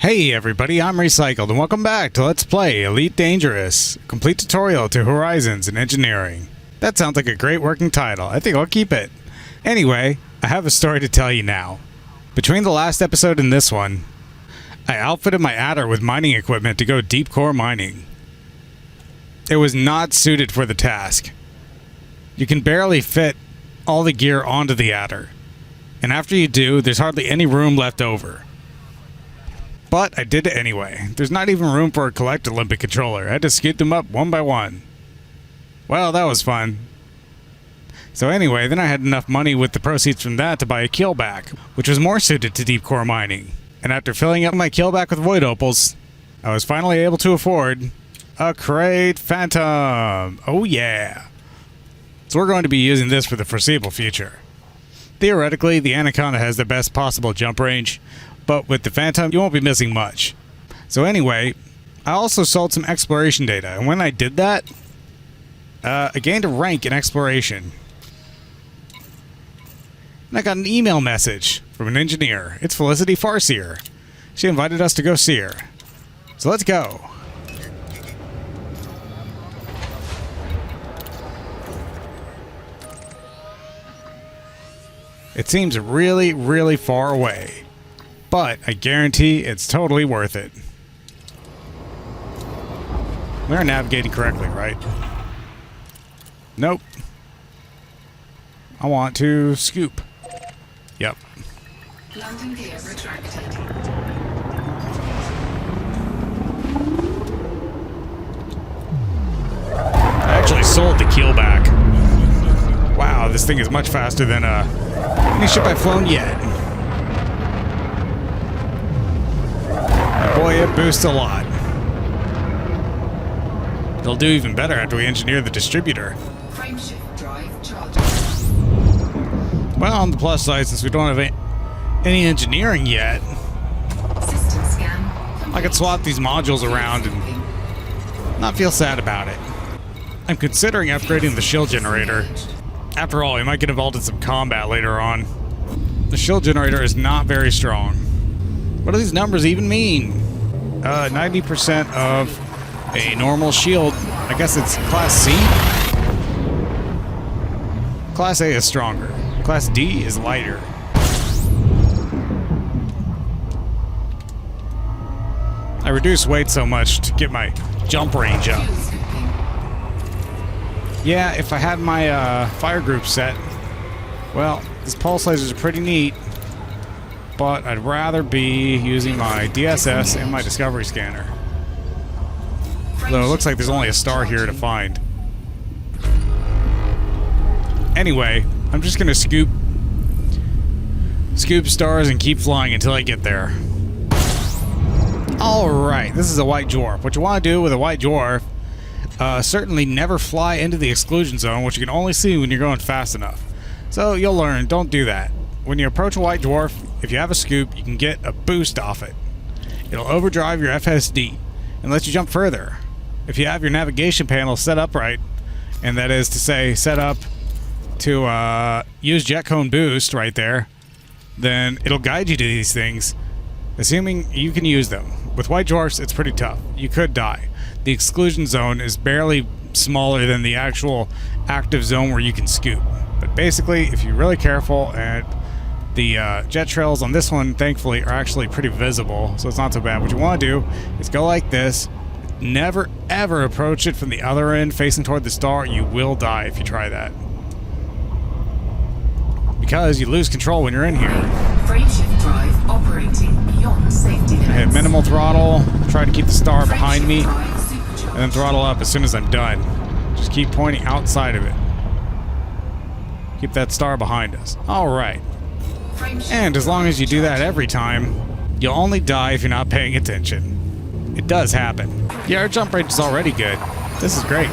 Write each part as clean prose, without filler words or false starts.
Hey everybody, I'm Recycled and welcome back to Let's Play Elite Dangerous, complete tutorial to Horizons in Engineering. That sounds like a great working title. I think I'll keep it. Anyway, I have a story to tell you now. Between the last episode and this one, I outfitted my adder with mining equipment to go deep core mining. It was not suited for the task. You can barely fit all the gear onto the adder, and after you do, there's hardly any room left over. But I did it anyway. There's not even room for a collect Olympic controller. I had to scoot them up one by one. Well, that was fun. So anyway, then I had enough money with the proceeds from that to buy a keelback, which was more suited to deep core mining. And after filling up my keelback with void opals, I was finally able to afford a Krait Phantom. Oh yeah. So we're going to be using this for the foreseeable future. Theoretically, the Anaconda has the best possible jump range, but with the Phantom, you won't be missing much. So anyway, I also sold some exploration data, and when I did that, I gained a rank in exploration. And I got an email message from an engineer. It's Felicity Farseer. She invited us to go see her. So let's go. It seems really, really far away. But I guarantee it's totally worth it. We are navigating correctly, right? Nope. I want to scoop. Yep. Landing gear retracted. I actually sold the keel back. Wow, this thing is much faster than any ship I've flown yet. Boy, it boosts a lot. It'll do even better after we engineer the distributor. Frameshift drive charging. Well, on the plus side, since we don't have any engineering yet, System scan complete. I could swap these modules around and not feel sad about it. I'm considering upgrading the shield generator. After all, we might get involved in some combat later on. The shield generator is not very strong. What do these numbers even mean? 90% of a normal shield. I guess it's Class C? Class A is stronger. Class D is lighter. I reduced weight so much to get my jump range up. Yeah, if I had my fire group set, well, these pulse lasers are pretty neat. But I'd rather be using my DSS and my discovery scanner. Though it looks like there's only a star here to find. Anyway, I'm just gonna scoop stars and keep flying until I get there. Alright, this is a white dwarf. What you want to do with a white dwarf, certainly never fly into the exclusion zone, which you can only see when you're going fast enough. So you'll learn, don't do that. When you approach a white dwarf, if you have a scoop, you can get a boost off it. It'll overdrive your FSD and let you jump further. If you have your navigation panel set up right, and that is to say set up to use jet cone boost right there, then it'll guide you to these things, assuming you can use them. With white dwarfs, it's pretty tough. You could die. The exclusion zone is barely smaller than the actual active zone where you can scoop. But basically, if you're really careful, and the jet trails on this one, thankfully, are actually pretty visible, so it's not so bad. What you want to do is go like this. Never, ever approach it from the other end, facing toward the star. You will die if you try that. Because you lose control when you're in here. Frameshift drive operating beyond safety limits. I hit minimal throttle, try to keep the star behind me, and then throttle up as soon as I'm done. Just keep pointing outside of it. Keep that star behind us. Alright. And as long as you do that every time, you'll only die if you're not paying attention. It does happen. Yeah, our jump range is already good. This is great.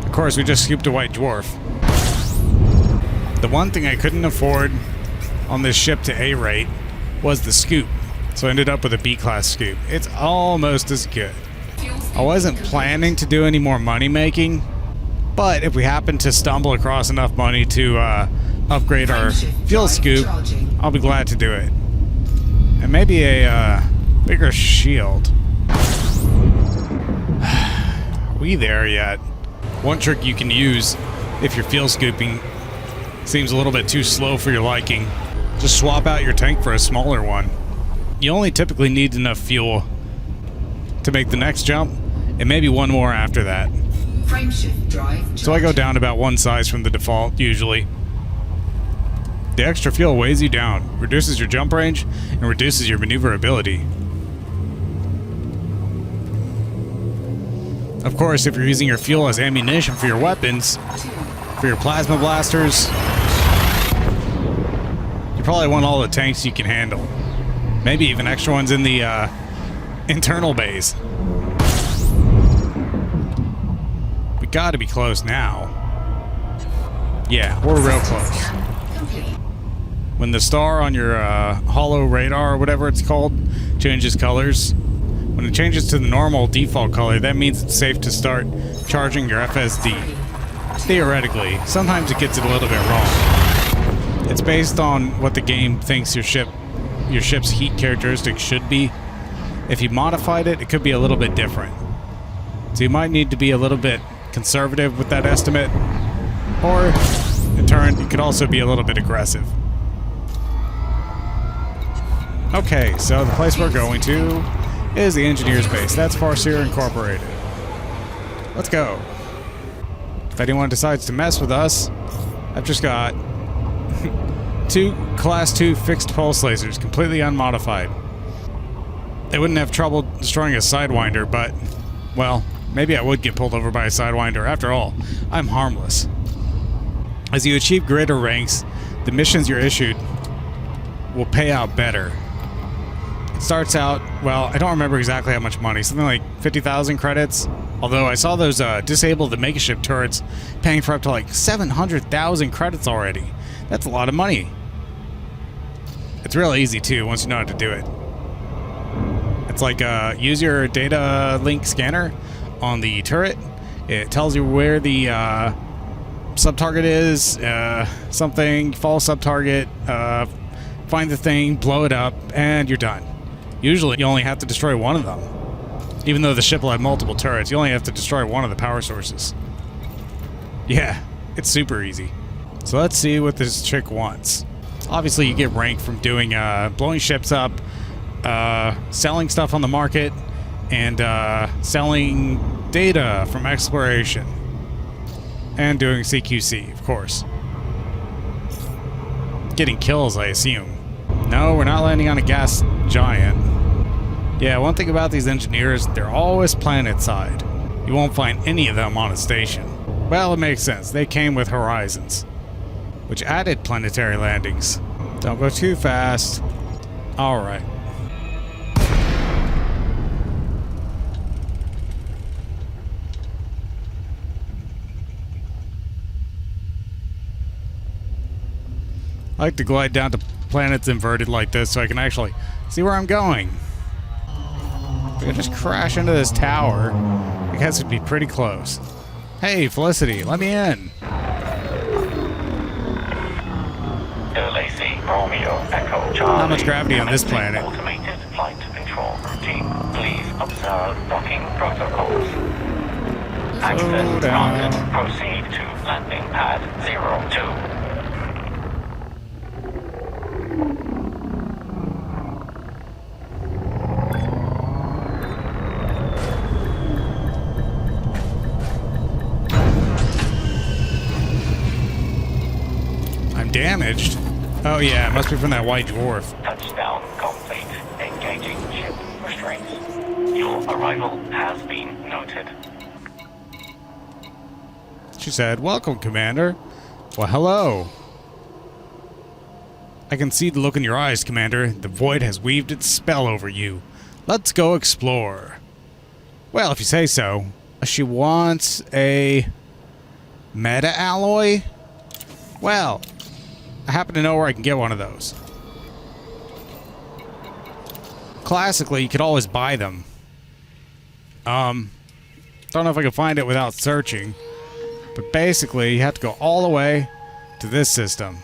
Of course, we just scooped a white dwarf. The one thing I couldn't afford on this ship to A rate was the scoop. So I ended up with a B-class scoop. It's almost as good. I wasn't planning to do any more money making, but if we happen to stumble across enough money to upgrade our fuel scoop, I'll be glad to do it. And maybe a bigger shield. Are we there yet? One trick you can use if your fuel scooping seems a little bit too slow for your liking, just swap out your tank for a smaller one. You only typically need enough fuel to make the next jump, and maybe one more after that. Frameshift drive. So I go down about one size from the default, usually. The extra fuel weighs you down, reduces your jump range, and reduces your maneuverability. Of course, if you're using your fuel as ammunition for your weapons, for your plasma blasters, you probably want all the tanks you can handle. Maybe even extra ones in the internal bays. We gotta be close now. Yeah, we're real close. When the star on your holo radar, or whatever it's called, changes colors, when it changes to the normal default color, that means it's safe to start charging your FSD. Theoretically. Sometimes it gets it a little bit wrong. It's based on what the game thinks your ship's heat characteristics should be. If you modified it, it could be a little bit different. So you might need to be a little bit conservative with that estimate, or in turn, you could also be a little bit aggressive. Okay, so the place we're going to is the engineer's base. That's Farseer Incorporated. Let's go. If anyone decides to mess with us, I've just got 2 Class 2 fixed pulse lasers, completely unmodified. They wouldn't have trouble destroying a Sidewinder, but, well, maybe I would get pulled over by a Sidewinder. After all, I'm harmless. As you achieve greater ranks, the missions you're issued will pay out better. It starts out, well, I don't remember exactly how much money, something like 50,000 credits. Although I saw those disable the megaship turrets paying for up to like 700,000 credits already. That's a lot of money. It's real easy too once you know how to do it. It's like use your data link scanner on the turret. It tells you where the sub-target is, something, follow sub-target, find the thing, blow it up, and you're done. Usually you only have to destroy one of them. Even though the ship will have multiple turrets, you only have to destroy one of the power sources. Yeah, it's super easy. So let's see what this chick wants. Obviously you get rank from doing blowing ships up, selling stuff on the market, and selling data from exploration. And doing CQC, of course. Getting kills, I assume. No, we're not landing on a gas giant. Yeah, one thing about these engineers, they're always planet-side. You won't find any of them on a station. Well, it makes sense. They came with Horizons, which added planetary landings. Don't go too fast. Alright. I like to glide down to planets inverted like this so I can actually see where I'm going. If I could just crash into this tower, I guess it'd be pretty close. Hey, Felicity, let me in. Not much gravity on this planet. Automated flight control routine. Please observe docking protocols. Access granted. Proceed to landing pad 02. Damaged? Oh yeah, it must be from that white dwarf. Touchdown complete. Engaging ship restraints. Your arrival has been noted. She said, "Welcome, Commander." Well, hello. I can see the look in your eyes, Commander. The void has weaved its spell over you. Let's go explore. Well, if you say so. She wants a meta alloy? Well, I happen to know where I can get one of those. Classically, you could always buy them. Don't know if I can find it without searching. But basically, you have to go all the way to this system.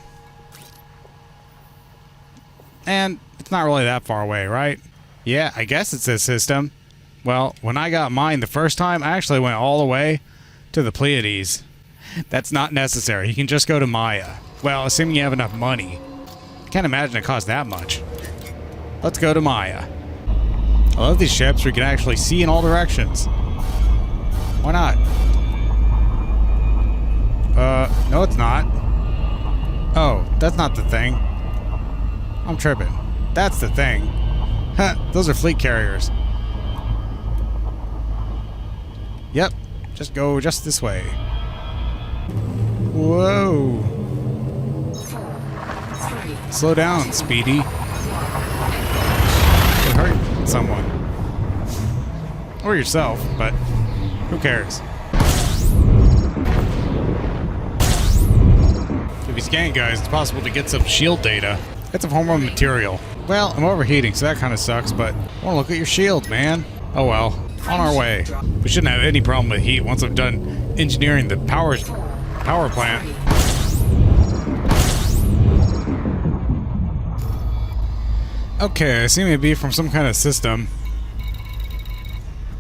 And It's not really that far away, right? Yeah, I guess it's this system. Well, when I got mine the first time, I actually went all the way to the Pleiades. That's not necessary. You can just go to Maia. Well, assuming you have enough money. I can't imagine it costs that much. Let's go to Maia. I love these ships where you can actually see in all directions. Why not? No it's not. Oh, that's not the thing. I'm tripping. That's the thing. Huh, those are fleet carriers. Yep, just go just this way. Whoa. Slow down, Speedy. You'll hurt someone. Or yourself, but who cares? If you scan guys, it's possible to get some shield data. It's a form of material. Well, I'm overheating, so that kind of sucks, but I want to look at your shield, man. Oh well, on our way. We shouldn't have any problem with heat once I've done engineering the power plant. Okay, I seem to be from some kind of system.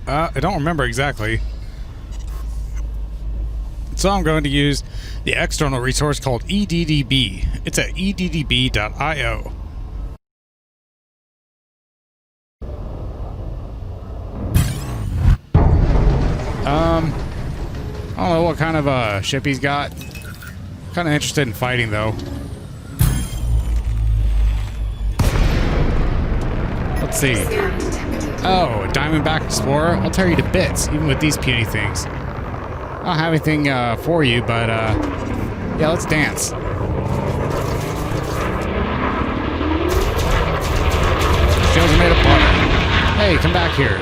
I don't remember exactly. So I'm going to use the external resource called EDDB. It's at eddb.io. I don't know what kind of ship he's got. Kind of interested in fighting though. Let's see. Oh, a Diamondback Explorer? I'll tear you to bits, even with these puny things. I don't have anything for you, but yeah, let's dance. Shells are made of butter. Hey, come back here.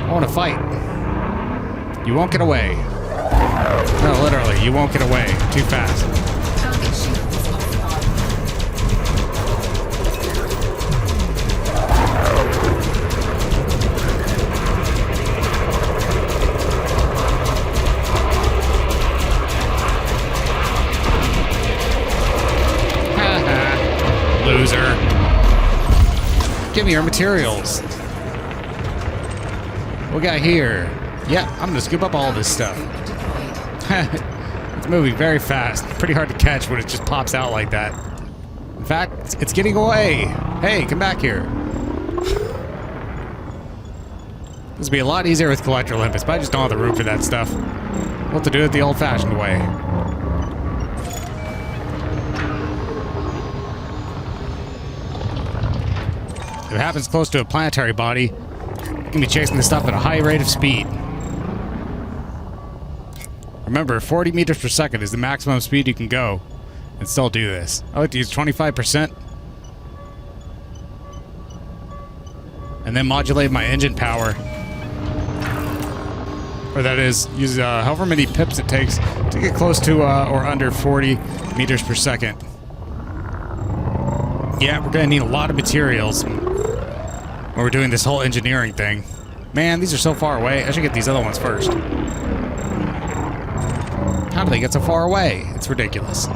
I want to fight. You won't get away. No, literally, you won't get away. Too fast. Loser. Give me your materials. What we got here? Yeah, I'm gonna scoop up all this stuff. It's moving very fast. Pretty hard to catch when it just pops out like that. In fact, it's getting away. Hey, come back here. This would be a lot easier with Collector Olympus, but I just don't have the room for that stuff. We'll have to do it the old-fashioned way. If it happens close to a planetary body, you can be chasing this stuff at a high rate of speed. Remember, 40 meters per second is the maximum speed you can go and still do this. I like to use 25% and then modulate my engine power. Or that is, use however many pips it takes to get close to or under 40 meters per second. Yeah, we're going to need a lot of materials when we're doing this whole engineering thing. Man, these are so far away. I should get these other ones first. How do they get so far away? It's ridiculous.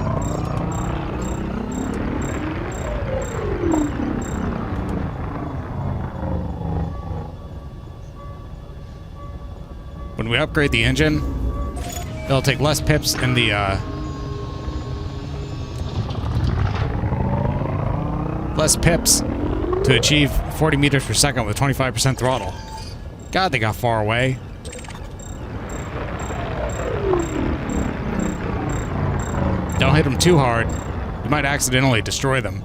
When we upgrade the engine, it'll take less pips in the less pips to achieve 40 meters per second with 25% throttle. God, they got far away. Don't hit them too hard. You might accidentally destroy them.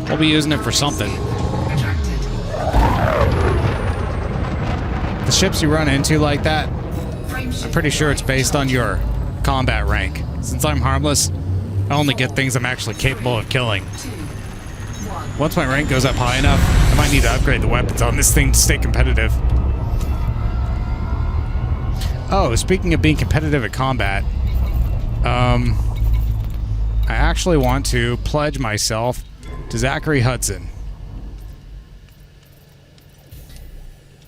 We'll be using it for something. The ships you run into like that, I'm pretty sure it's based on your combat rank. Since I'm harmless, I only get things I'm actually capable of killing. Once my rank goes up high enough, I might need to upgrade the weapons on this thing to stay competitive. Oh, speaking of being competitive at combat, I actually want to pledge myself to Zachary Hudson.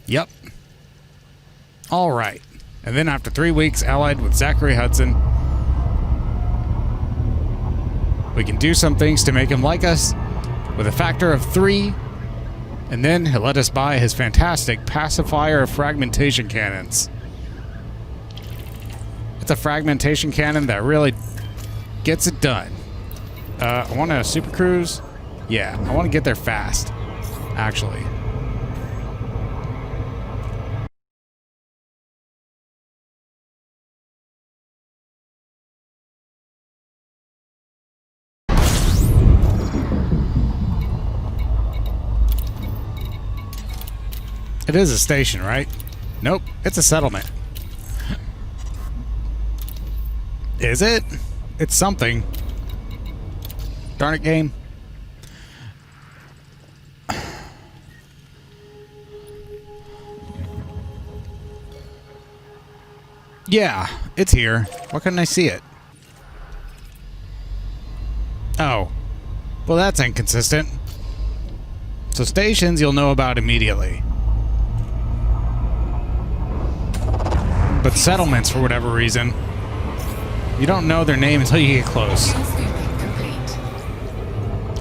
Yep. Alright. And then after 3 weeks allied with Zachary Hudson, we can do some things to make him like us with a factor of 3, and then he'll let us buy his fantastic pacifier of fragmentation cannons. It's a fragmentation cannon that really gets it done. I want a super cruise. Yeah, I want to get there fast, actually. It is a station, right? Nope, it's a settlement. Is it? It's something. Darn it, game. Yeah, it's here. Why couldn't I see it? Oh. Well, that's inconsistent. So stations you'll know about immediately. But settlements, for whatever reason, you don't know their name until you get close.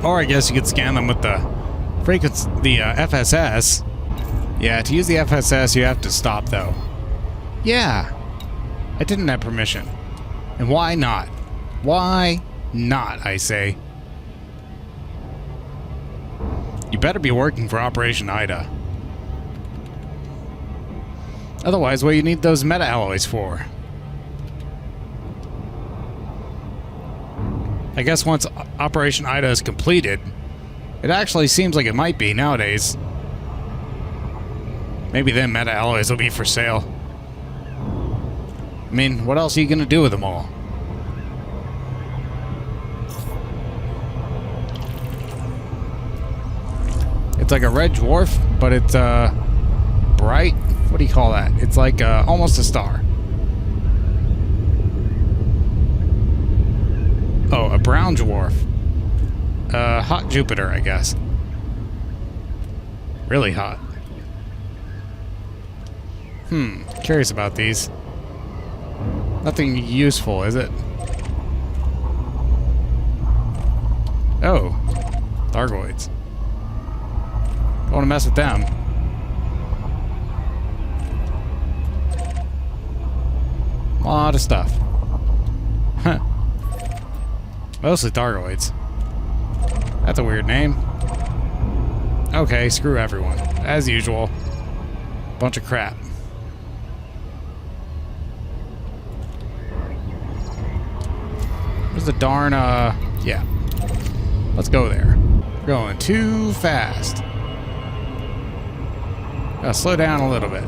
Or I guess you could scan them with the frequency, the FSS. Yeah, to use the FSS, you have to stop, though. Yeah, I didn't have permission. And why not? Why not, I say? You better be working for Operation Ida. Otherwise, what do you need those meta-alloys for? I guess once Operation Ida is completed, it actually seems like it might be nowadays. Maybe then meta-alloys will be for sale. I mean, what else are you going to do with them all? It's like a red dwarf, but it's bright. What do you call that? It's like almost a star. Oh, a brown dwarf. Hot Jupiter, I guess. Really hot. Curious about these. Nothing useful, is it? Oh. Thargoids. Don't want to mess with them. A lot of stuff. Huh. Mostly Thargoids. That's a weird name. Okay, screw everyone. As usual. Bunch of crap. Where's the darn, yeah. Let's go there. We're going too fast. Gotta slow down a little bit.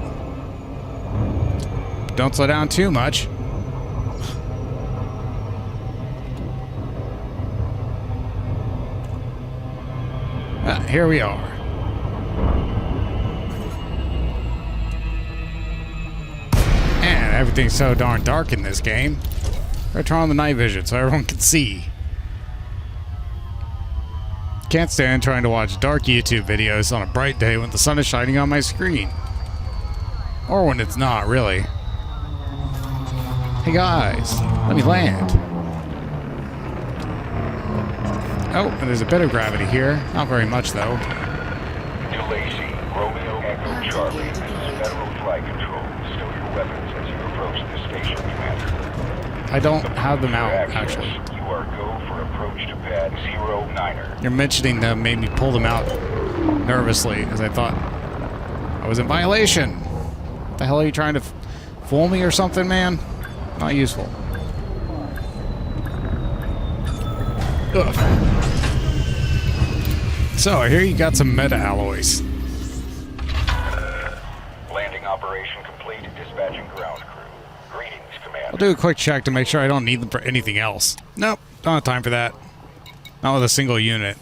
Don't slow down too much. Here we are. And everything's so darn dark in this game. Better turn on the night vision so everyone can see. Can't stand trying to watch dark YouTube videos on a bright day when the sun is shining on my screen. Or when it's not, really. Hey guys, let me land. Oh, and there's a bit of gravity here. Not very much, though. To Lacey, Romeo Echo Charlie. This is Federal Flight Control. Stow your weapons as you approach the station, Commander. I don't have them out, actually. You are go for approach to pad 09er. You're mentioning them made me pull them out nervously, as I thought I was in violation. What the hell are you trying to fool me or something, man? Not useful. Ugh. So, I hear you got some meta-alloys. Landing operation complete. Dispatching ground crew. Greetings, Commander. I'll do a quick check to make sure I don't need them for anything else. Nope, don't have time for that. Not with a single unit.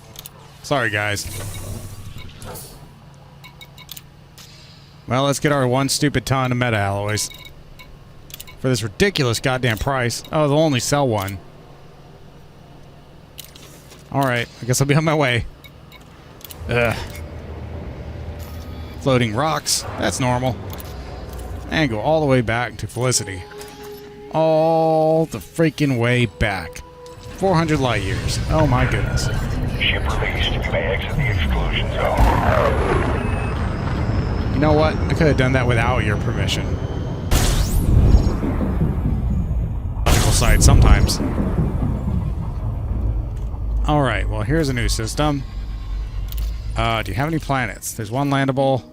Sorry, guys. Well, let's get our one stupid ton of meta-alloys. For this ridiculous goddamn price. Oh, they'll only sell one. Alright, I guess I'll be on my way. Ugh. Floating rocks. That's normal. and go all the way back to Felicity. All the freaking way back. 400 light years. Oh my goodness. Ship released. You may exit the exclusion zone. You know what? I could have done that without your permission. Logical side sometimes. Alright, well here's a new system. Do you have any planets? There's one landable.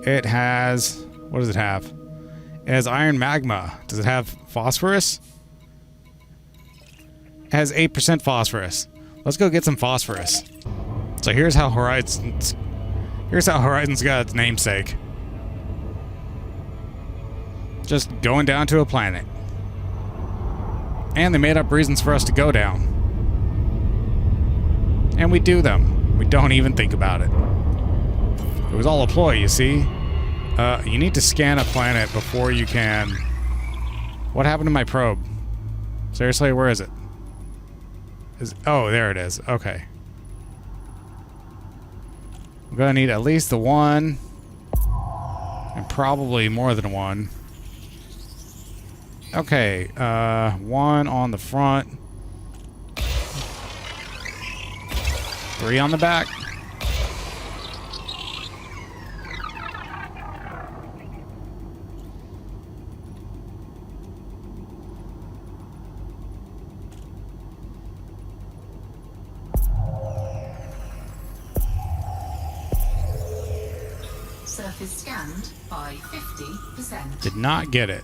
It has... what does it have? It has iron magma. Does it have phosphorus? It has 8% phosphorus. Let's go get some phosphorus. So here's how Horizons got its namesake. Just going down to a planet. And they made up reasons for us to go down. And we do them. We don't even think about it. It was all a ploy, you see. You need to scan a planet before you can... What happened to my probe? Seriously, where is it? Oh, there it is. Okay. I'm gonna need at least the one. And probably more than one. Okay, one on the front. 3 on the back. Surface scanned by 50%. Did not get it.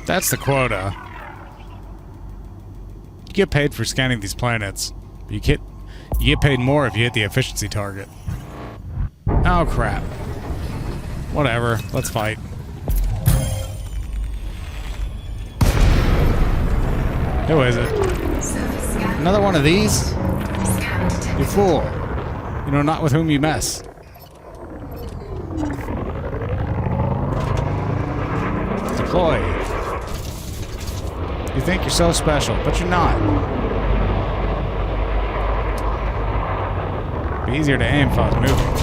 That's the quota. You get paid for scanning these planets. But you get paid more if you hit the efficiency target. Oh crap. Whatever, let's fight. Who is it? Another one of these? You fool. You know not with whom you mess. Deploy. You think you're so special, but you're not. Be easier to aim if I was moving.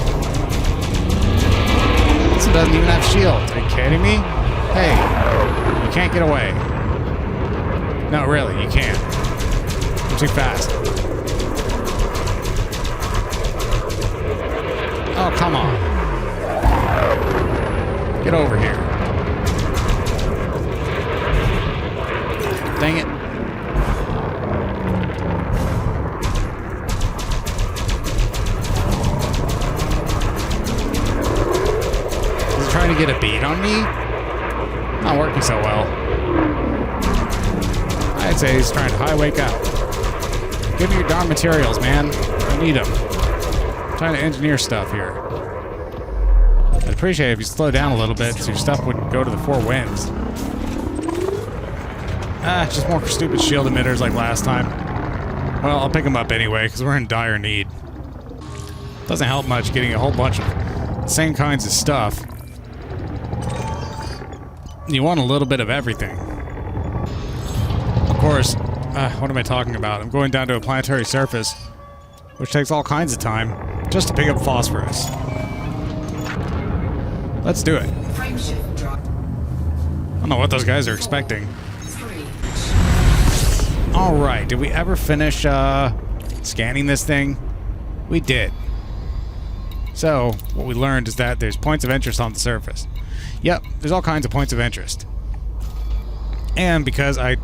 This one doesn't even have shields. Are you kidding me? Hey, you can't get away. No, really, you can't. You're too fast. Oh, come on. Get over here. Dang it. Is he trying to get a beat on me? Not working so well. I'd say he's trying to high wake out. Give me your darn materials, man. I need them. I'm trying to engineer stuff here. I'd appreciate it if you slow down a little bit so your stuff would go to the 4 winds. Just more stupid shield emitters like last time. Well, I'll pick them up anyway, because we're in dire need. Doesn't help much getting a whole bunch of the same kinds of stuff. You want a little bit of everything. Of course, what am I talking about? I'm going down to a planetary surface, which takes all kinds of time, just to pick up phosphorus. Let's do it. Frame shift drop. I don't know what those guys are expecting. Alright, did we ever finish scanning this thing? We did. So, what we learned is that there's points of interest on the surface. Yep, there's all kinds of points of interest. And because I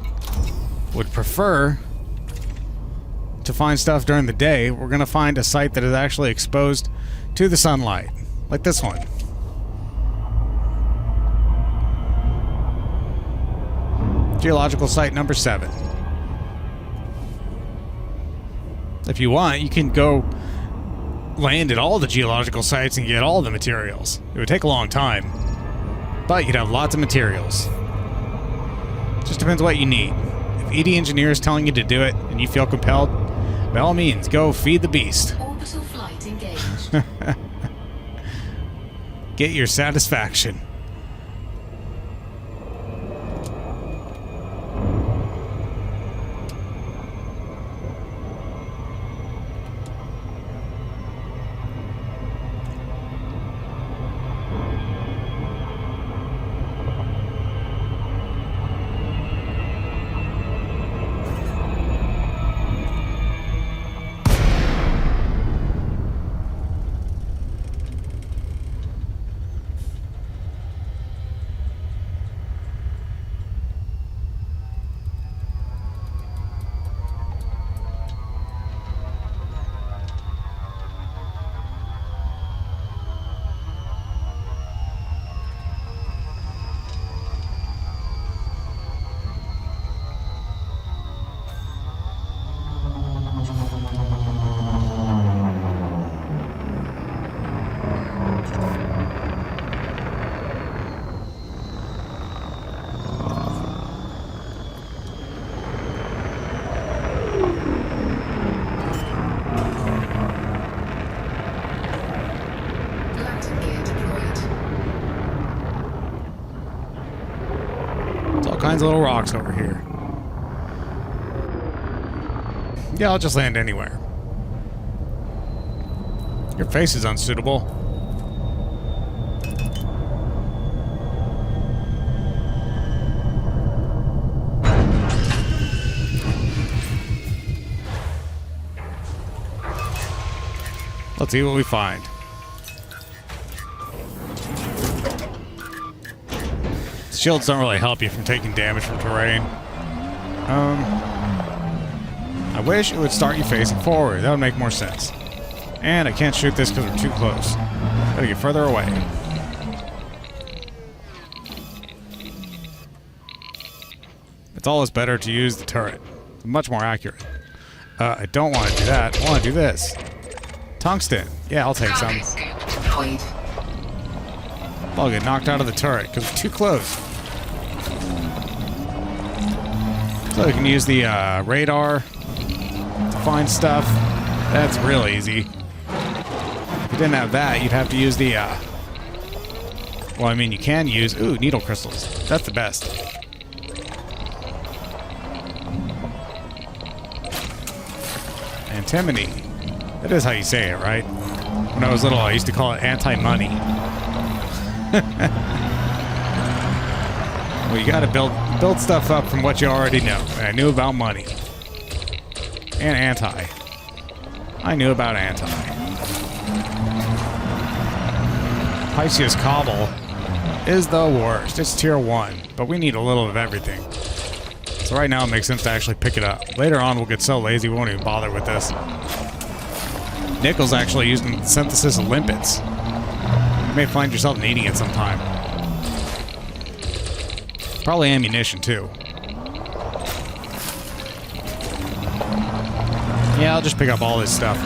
would prefer to find stuff during the day, we're going to find a site that is actually exposed to the sunlight. Like this one. Geological site number 7. If you want, you can go land at all the geological sites and get all the materials. It would take a long time, but you'd have lots of materials. Just depends what you need. If ED Engineer is telling you to do it and you feel compelled, by all means, go feed the beast. Orbital flight engaged. Get your satisfaction. kinds of little rocks over here. Yeah, I'll just land anywhere. Your face is unsuitable. Let's see what we find. Shields don't really help you from taking damage from terrain. I wish it would start you facing forward. That would make more sense. And I can't shoot this because we're too close. Gotta get further away. It's always better to use the turret. It's much more accurate. I don't want to do that. I want to do this. Tungsten. Yeah, I'll take some. I'll get knocked out of the turret because we're too close. So we can use the radar to find stuff. That's real easy. If you didn't have that, you'd have to use the... well, I mean, you can use... Ooh, needle crystals. That's the best. Antimony. That is how you say it, right? When I was little, I used to call it anti-money. Well, you gotta build stuff up from what you already know. And I knew about money. And anti. I knew about anti. Pisces Cobble is the worst. It's tier 1, but we need a little of everything. So right now it makes sense to actually pick it up. Later on we'll get so lazy we won't even bother with this. Nickel's actually used in the synthesis of limpets. You may find yourself needing it sometime. Probably ammunition too. Yeah, I'll just pick up all this stuff.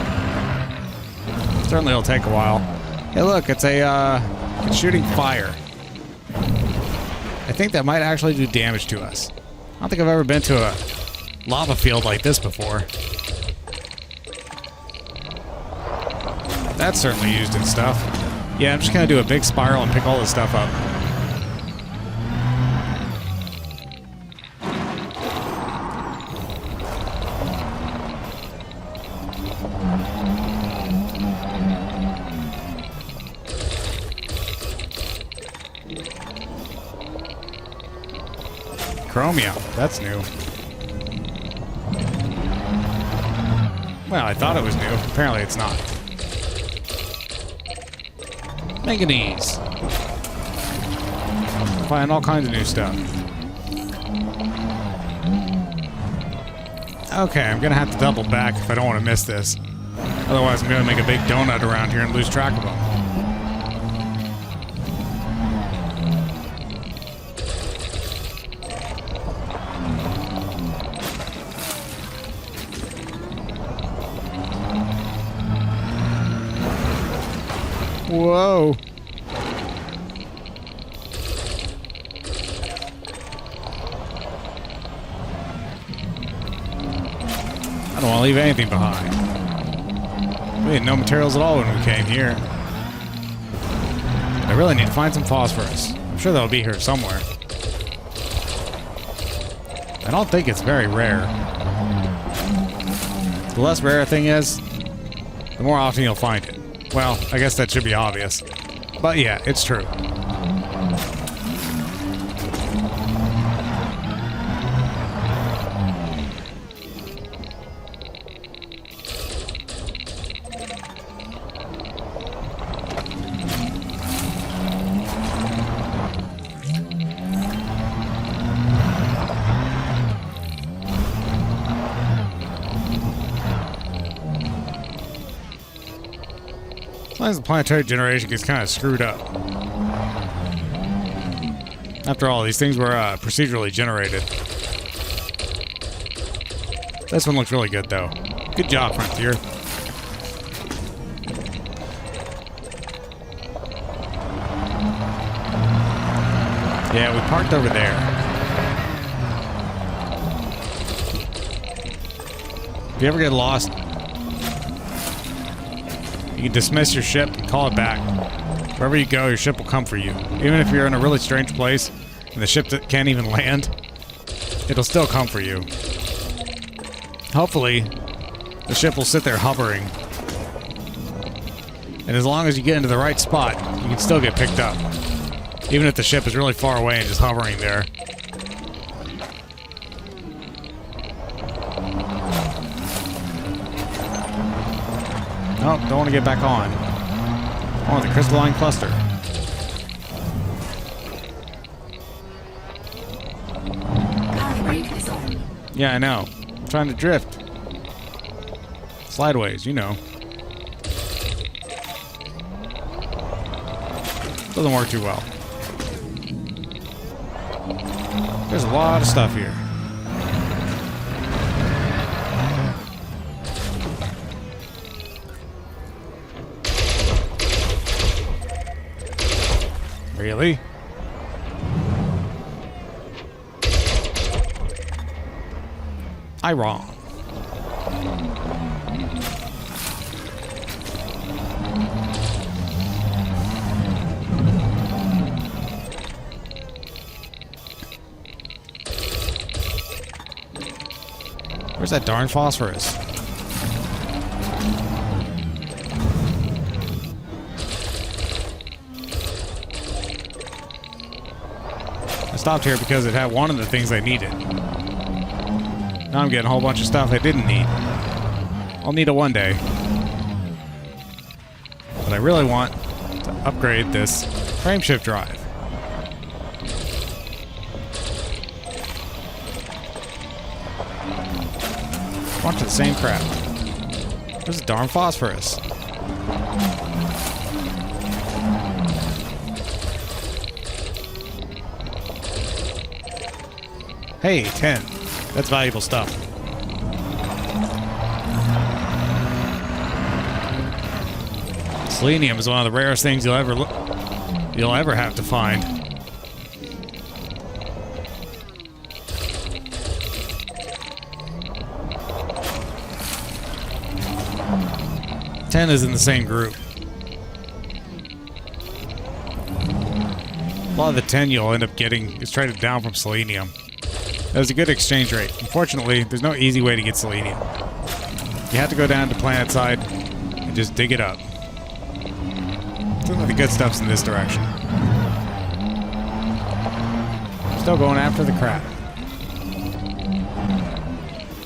Certainly it'll take a while. Hey look, it's it's shooting fire. I think that might actually do damage to us. I don't think I've ever been to a lava field like this before. That's certainly used in stuff. Yeah, I'm just gonna do a big spiral and pick all this stuff up. Chromium, that's new. Well, I thought it was new. Apparently it's not. Manganese. Find all kinds of new stuff. Okay, I'm gonna have to double back if I don't want to miss this. Otherwise, I'm gonna make a big donut around here and lose track of them. Whoa. I don't want to leave anything behind. We had no materials at all when we came here. I really need to find some phosphorus. I'm sure that'll be here somewhere. I don't think it's very rare. The less rare a thing is, the more often you'll find it. Well, I guess that should be obvious. But yeah, it's true. Sometimes the planetary generation gets kind of screwed up. After all, these things were procedurally generated. This one looks really good, though. Good job, Frontier. Yeah, we parked over there. If you ever get lost, you can dismiss your ship and call it back. Wherever you go, your ship will come for you. Even if you're in a really strange place, and the ship that can't even land, it'll still come for you. Hopefully, the ship will sit there hovering. And as long as you get into the right spot, you can still get picked up. Even if the ship is really far away and just hovering there. Oh, don't want to get back on. I want the crystalline cluster. Pathbrake is on. Yeah, I know. I'm trying to drift. Slideways, you know. Doesn't work too well. There's a lot of stuff here. Really? I wrong. Where's that darn phosphorus? I stopped here because it had one of the things I needed. Now I'm getting a whole bunch of stuff I didn't need. I'll need it one day. But I really want to upgrade this frameshift drive. Bunch of the same crap. Where's the darn phosphorus? Hey, 10. That's valuable stuff. Selenium is one of the rarest things you'll ever have to find. Ten is in the same group. A lot of the 10 you'll end up getting is traded down from selenium. That was a good exchange rate. Unfortunately, there's no easy way to get selenium. You have to go down to planet side and just dig it up. Some of the good stuff's in this direction. Still going after the crap.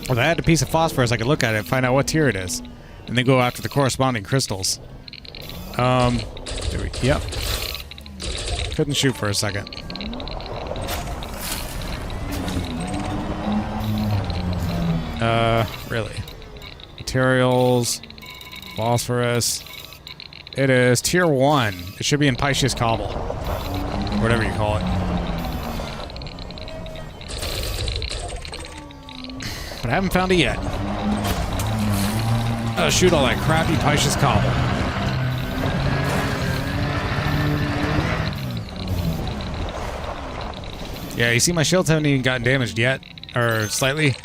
If I had a piece of phosphorus, I could look at it and find out what tier it is. And then go after the corresponding crystals. Yep. Couldn't shoot for a second. Really. Materials. Phosphorus. It is tier 1. It should be in Pisces Cobble. Whatever you call it. But I haven't found it yet. Shoot all that crappy Pisces Cobble. Yeah, you see my shields haven't even gotten damaged yet. Or slightly.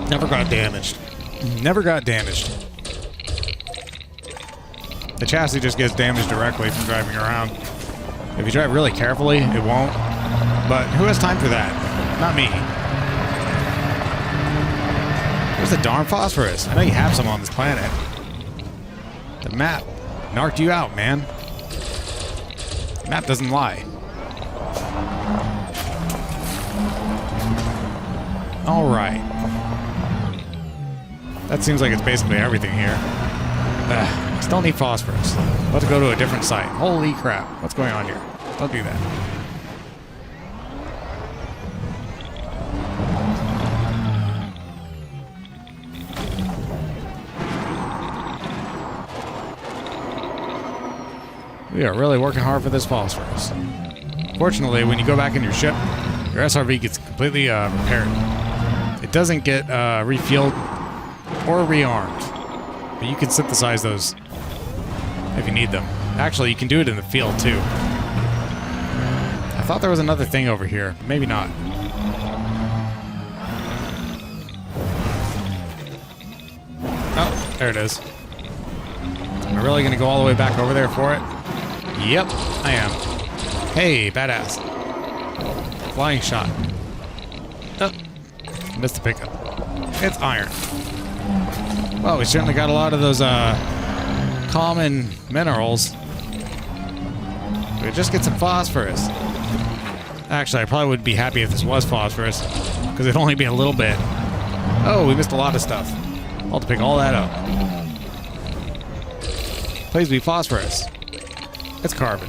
Never got damaged. Never got damaged. The chassis just gets damaged directly from driving around. If you drive really carefully, it won't. But who has time for that? Not me. Where's the darn phosphorus? I know you have some on this planet. The map narked you out, man. The map doesn't lie. Alright. That seems like it's basically everything here. Still need phosphorus. About to go to a different site. Holy crap. What's going on here? Don't do that. We are really working hard for this phosphorus. Fortunately, when you go back in your ship, your SRV gets completely repaired. It doesn't get refueled or rearmed, but you can synthesize those if you need them. Actually, you can do it in the field too. I thought there was another thing over here. Maybe not. Oh, there it is. Am I really going to go all the way back over there for it? Yep, I am. Hey, badass. Flying shot. Oh, missed the pickup. It's iron. Well, we certainly got a lot of those common minerals. We could just get some phosphorus. Actually, I probably would be happy if this was phosphorus, because it'd only be a little bit. Oh, we missed a lot of stuff. I'll have to pick all that up. Please be phosphorus. It's carbon.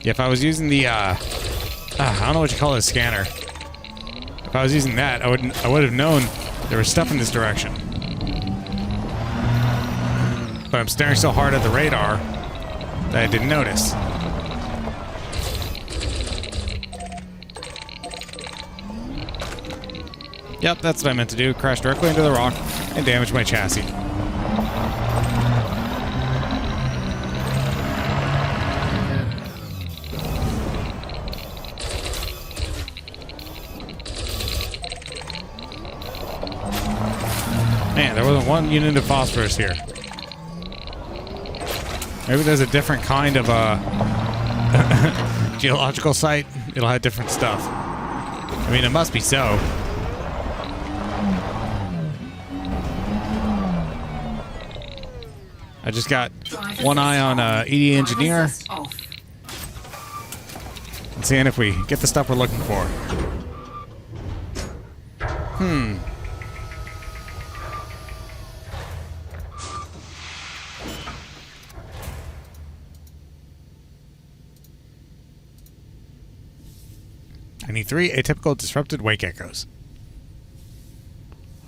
Yeah, if I was using the, I don't know what you call it, a scanner. If I was using that, I would have known there was stuff in this direction. But I'm staring so hard at the radar that I didn't notice. Yep, that's what I meant to do. Crash directly into the rock and damage my chassis. Man, there wasn't one unit of phosphorus here. Maybe there's a different kind of geological site. It'll have different stuff. I mean, it must be so. I just got one eye on ED Engineer. And seeing if we get the stuff we're looking for. I need 3 atypical disrupted wake echoes.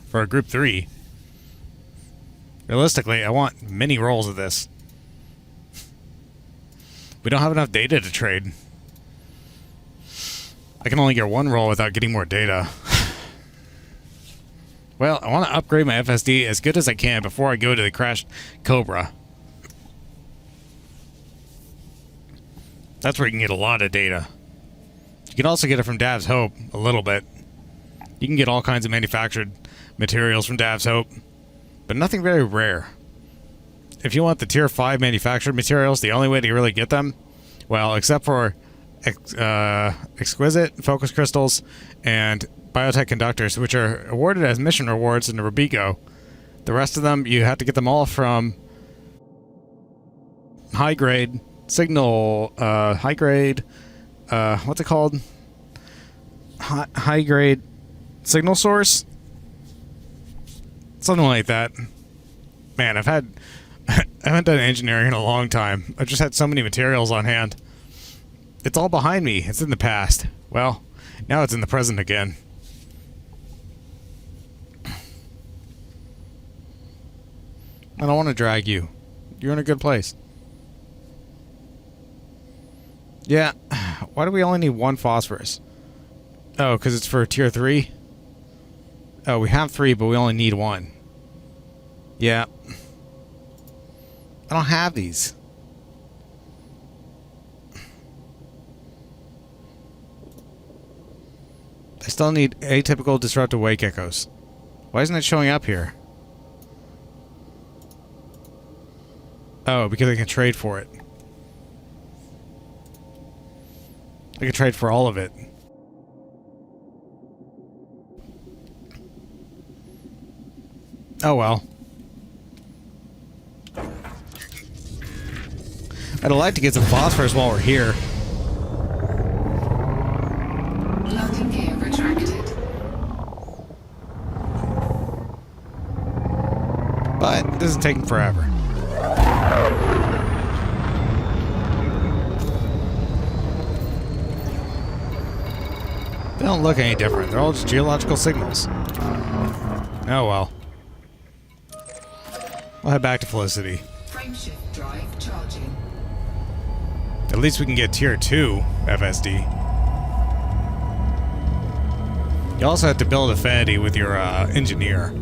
For a group 3. Realistically, I want many rolls of this. We don't have enough data to trade. I can only get 1 roll without getting more data. Well, I want to upgrade my FSD as good as I can before I go to the crashed Cobra. That's where you can get a lot of data. You can also get it from Dav's Hope, a little bit. You can get all kinds of manufactured materials from Dav's Hope, but nothing very rare. If you want the tier 5 manufactured materials, the only way to really get them, well, except for exquisite focus crystals and biotech conductors, which are awarded as mission rewards in the Rubigo, the rest of them, you have to get them all from high-grade signal, high-grade, what's it called? High-grade signal source? Something like that. Man, I haven't done engineering in a long time. I've just had so many materials on hand. It's all behind me. It's in the past. Well, now it's in the present again. I don't want to drag you. You're in a good place. Yeah. Why do we only need 1 phosphorus? Oh, because it's for tier 3? Oh, we have 3, but we only need 1. Yeah. I don't have these. I still need atypical disruptive wake echoes. Why isn't it showing up here? Oh, because I can trade for it. I can trade for all of it. Oh well. I'd like to get some phosphorus while we're here. Landing gear retracted. But this is taking forever. They don't look any different. They're all just geological signals. Oh well. We'll head back to Felicity. Frameshift drive charging. At least we can get tier 2 FSD. You also have to build affinity with your engineer.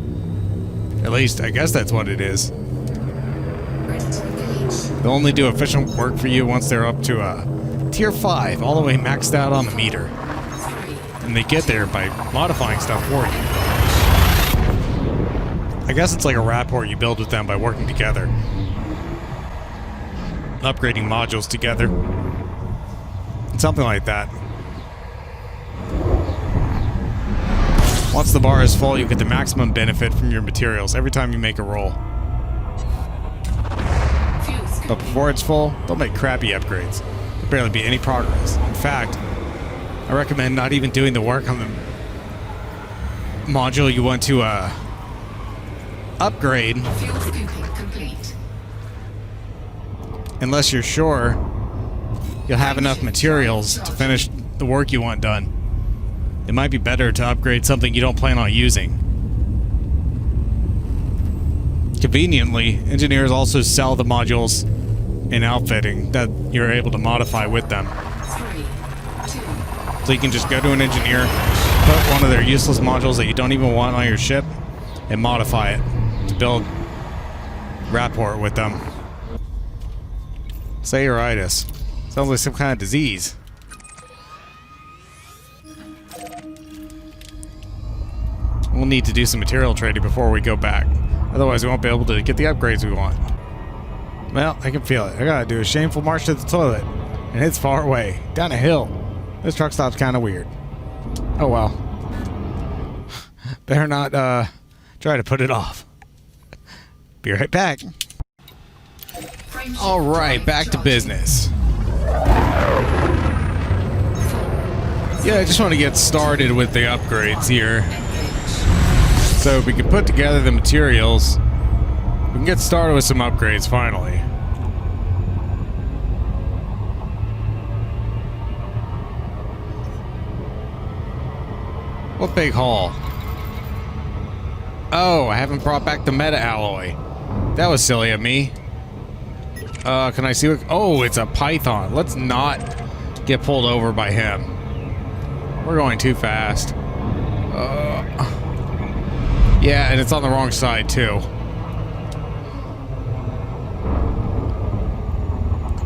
At least, I guess that's what it is. Ready to engage. They'll only do efficient work for you once they're up to tier 5, all the way maxed out on the meter. 3. And they get there by modifying stuff for you. I guess it's like a rapport you build with them by working together. Upgrading modules together. Something like that. Once the bar is full, you get the maximum benefit from your materials every time you make a roll. But before it's full, don't make crappy upgrades. There'll barely be any progress. In fact, I recommend not even doing the work on the module you want to upgrade Fuel scooping complete. unless you're sure you'll have enough materials to finish the work you want done. It might be better to upgrade something you don't plan on using. Conveniently, engineers also sell the modules in outfitting that you're able to modify with them. 3, 2, So you can just go to an engineer, put one of their useless modules that you don't even want on your ship, and modify it to build rapport with them. Sayoritis. Sounds like some kind of disease. We'll need to do some material trading before we go back. Otherwise, we won't be able to get the upgrades we want. Well, I can feel it. I gotta do a shameful march to the toilet. And it's far away. Down a hill. This truck stop's kind of weird. Oh well. Better not try to put it off. Be right back. Alright, back to business. Yeah, I just want to get started with the upgrades here. So if we can put together the materials, we can get started with some upgrades finally. What big haul? Oh, I haven't brought back the meta alloy. That was silly of me. Can I see what... Oh, it's a python. Let's not get pulled over by him. We're going too fast. Yeah, and it's on the wrong side, too.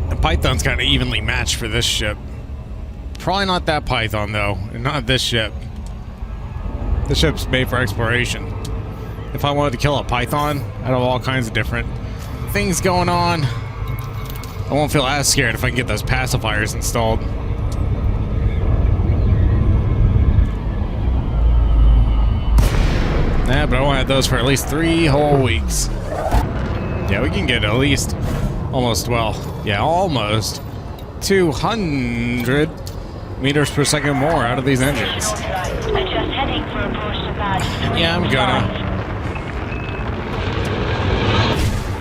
The python's kind of evenly matched for this ship. Probably not that python, though. And not this ship. This ship's made for exploration. If I wanted to kill a python, I'd have all kinds of different things going on. I won't feel as scared if I can get those pacifiers installed. Yeah, but I won't have those for at least 3 whole weeks. Yeah, we can get at least almost 200 meters per second more out of these engines. Yeah, I'm gonna.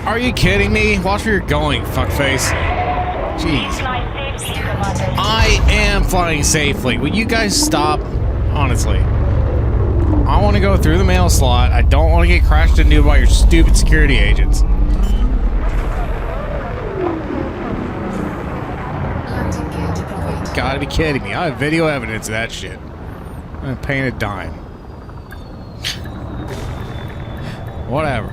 Are you kidding me? Watch where you're going, fuckface. Jeez. I am flying safely. Will you guys stop? Honestly. I want to go through the mail slot. I don't want to get crashed into by your stupid security agents. landing gear deployed. Gotta be kidding me. I have video evidence of that shit. I'm paying a dime. Whatever.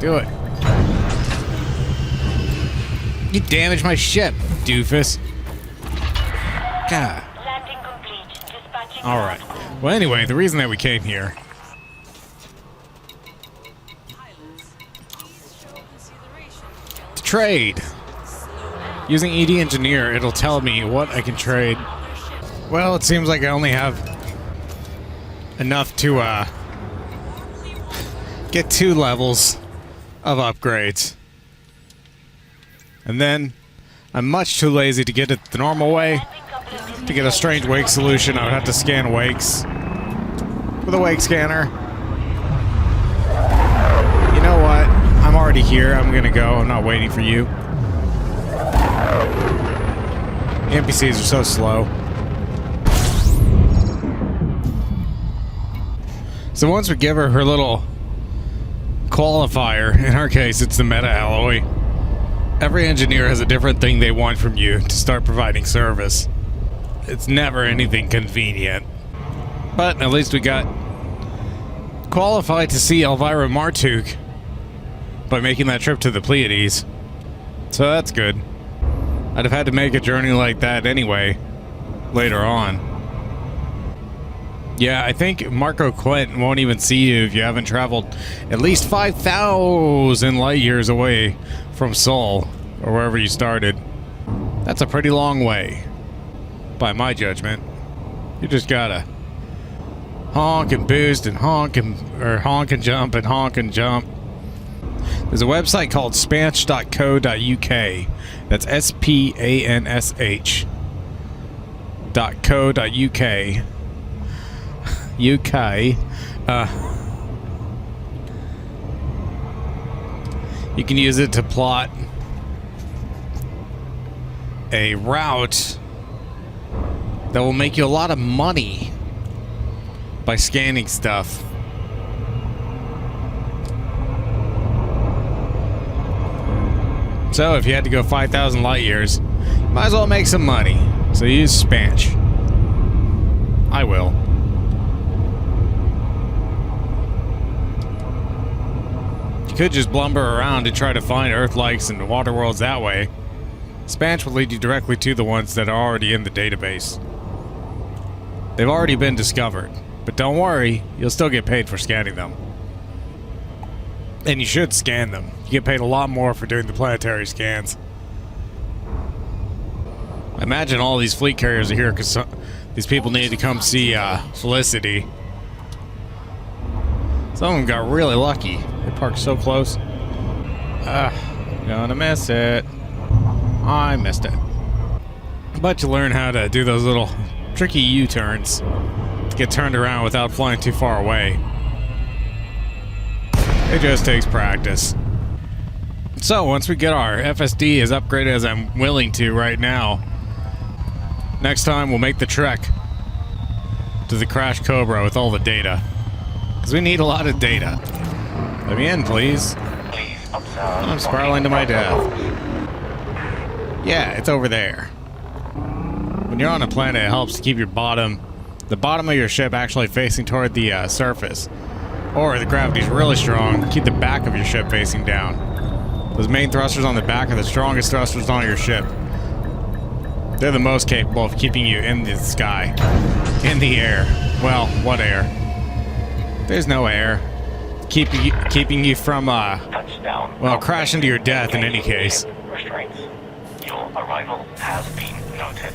Do it. You damaged my ship, doofus. God. Landing complete. Dispatching. Alright. Well, anyway, the reason that we came here... to trade. Using ED Engineer, it'll tell me what I can trade. Well, it seems like I only have enough to, get 2 levels of upgrades. And then, I'm much too lazy to get it the normal way. To get a strange wake solution, I would have to scan wakes with a wake scanner. You know what? I'm already here. I'm gonna go. I'm not waiting for you. The NPCs are so slow. So once we give her little qualifier, in our case it's the meta alloy, every engineer has a different thing they want from you to start providing service. It's never anything convenient. But at least we got qualified to see Elvira Martuk by making that trip to the Pleiades. So that's good. I'd have had to make a journey like that anyway, later on. Yeah, I think Marco Quint won't even see you if you haven't traveled at least 5,000 light years away from Sol, or wherever you started. That's a pretty long way, by my judgment. You just gotta honk and boost and honk and jump and honk and jump. There's a website called spansh.co.uk. That's SPANSH.co.uk. UK. You can use it to plot a route that will make you a lot of money by scanning stuff. So if you had to go 5,000 light years, you might as well make some money. So use Spansh. I will. You could just blumber around and try to find Earth-likes and water worlds that way. Spansh will lead you directly to the ones that are already in the database. They've already been discovered, but don't worry, you'll still get paid for scanning them. And you should scan them. You get paid a lot more for doing the planetary scans. I imagine all these fleet carriers are here because these people needed to come see Felicity. Some of them got really lucky. They parked so close. Gonna miss it. I missed it. But you learn how to do those little tricky U-turns to get turned around without flying too far away. It just takes practice. So once we get our FSD as upgraded as I'm willing to right now, next time we'll make the trek to the Crash Cobra with all the data. Because we need a lot of data. Let me in, please. Please observe. I'm spiraling to my death. Yeah, it's over there. When you're on a planet, it helps to keep the bottom of your ship actually facing toward the surface. Or if the gravity's really strong, keep the back of your ship facing down. Those main thrusters on the back are the strongest thrusters on your ship. They're the most capable of keeping you in the sky. In the air. Well, what air? There's no air. Keeping you from, Touchdown. well, crashing to your death in any case. Restraints. Your arrival has been noted.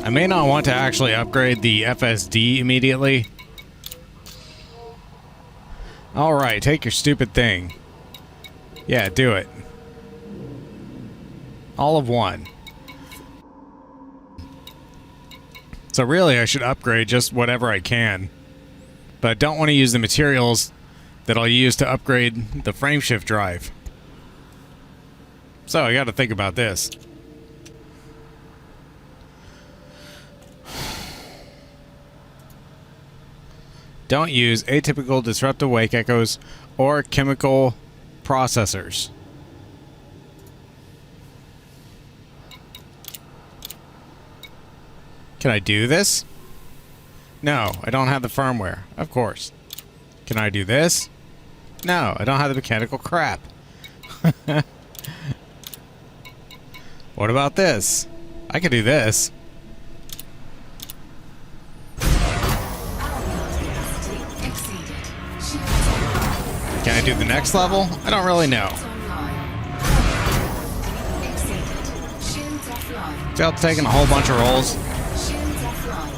I may not want to actually upgrade the FSD immediately. Alright, take your stupid thing. Yeah, do it. All of one. So really, I should upgrade just whatever I can. But I don't want to use the materials that I'll use to upgrade the frameshift drive. So I got to think about this. Don't use atypical disruptive wake echoes or chemical processors. Can I do this? No, I don't have the firmware. Of course. Can I do this? No, I don't have the mechanical crap. What about this? I could do this. Can I do the next level? I don't really know. See how it's taking a whole bunch of rolls?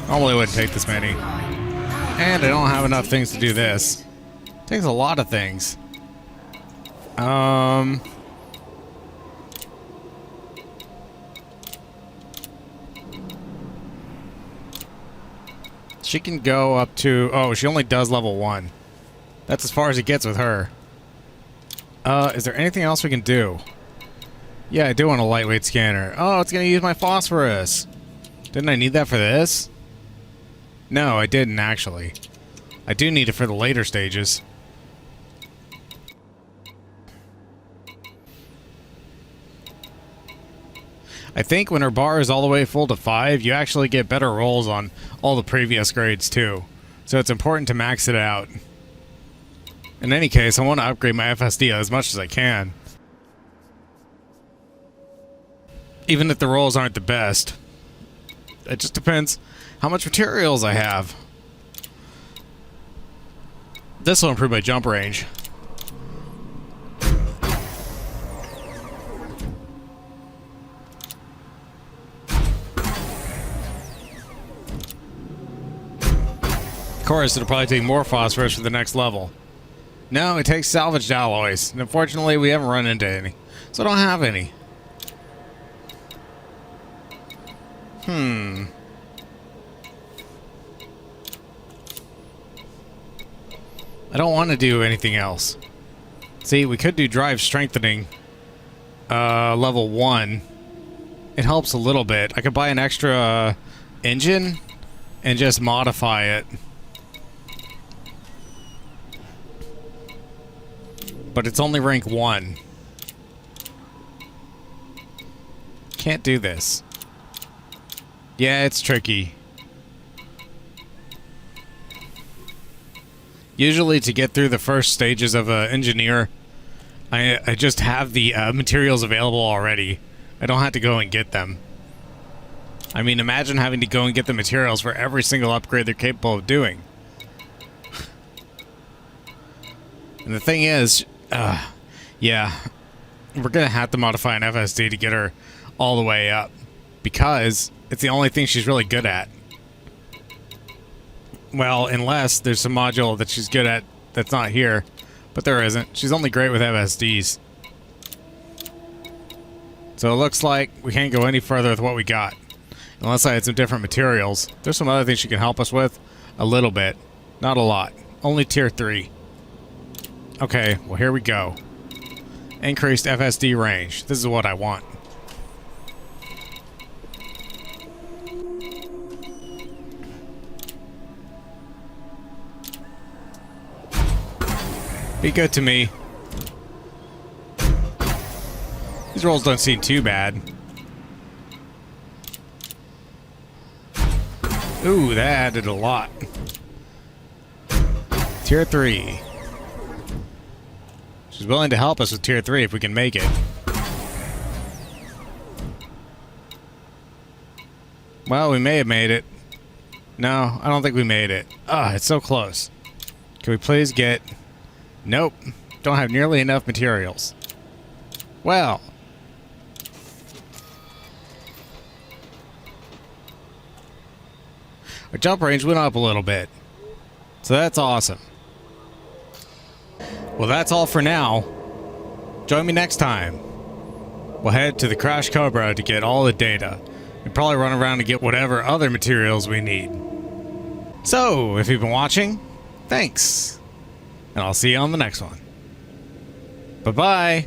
Normally it wouldn't take this many. And I don't have enough things to do this. It takes a lot of things. She can go up to... Oh, she only does level 1. That's as far as it gets with her. Is there anything else we can do? Yeah, I do want a lightweight scanner. Oh, it's gonna use my phosphorus. Didn't I need that for this? No, I didn't actually. I do need it for the later stages. I think when her bar is all the way full to 5, you actually get better rolls on all the previous grades too. So it's important to max it out. In any case, I want to upgrade my FSD as much as I can. Even if the rolls aren't the best. It just depends how much materials I have. This will improve my jump range. Of course, it'll probably take more phosphorus for the next level. No, it takes salvaged alloys. And unfortunately, we haven't run into any. So I don't have any. I don't want to do anything else. See, we could do drive strengthening. Level 1. It helps a little bit. I could buy an extra engine and just modify it. But it's only rank 1. Can't do this. Yeah, it's tricky. Usually to get through the first stages of an engineer, I just have the materials available already. I don't have to go and get them. I mean, imagine having to go and get the materials for every single upgrade they're capable of doing. And the thing is, yeah, we're going to have to modify an FSD to get her all the way up. Because it's the only thing she's really good at. Well, unless there's some module that she's good at that's not here. But there isn't. She's only great with FSDs. So it looks like we can't go any further with what we got. Unless I had some different materials. There's some other things she can help us with. A little bit. Not a lot. Only tier 3. Okay, well here we go. Increased FSD range. This is what I want. Be good to me. These rolls don't seem too bad. Ooh, that added a lot. Tier 3. She's willing to help us with tier 3 if we can make it. Well, we may have made it. No, I don't think we made it. Ah, it's so close. Can we please get... Nope. Don't have nearly enough materials. Well. Our jump range went up a little bit. So that's awesome. Well, that's all for now. Join me next time. We'll head to the Crash Cobra to get all the data. And probably run around to get whatever other materials we need. So, if you've been watching, thanks. And I'll see you on the next one. Bye-bye.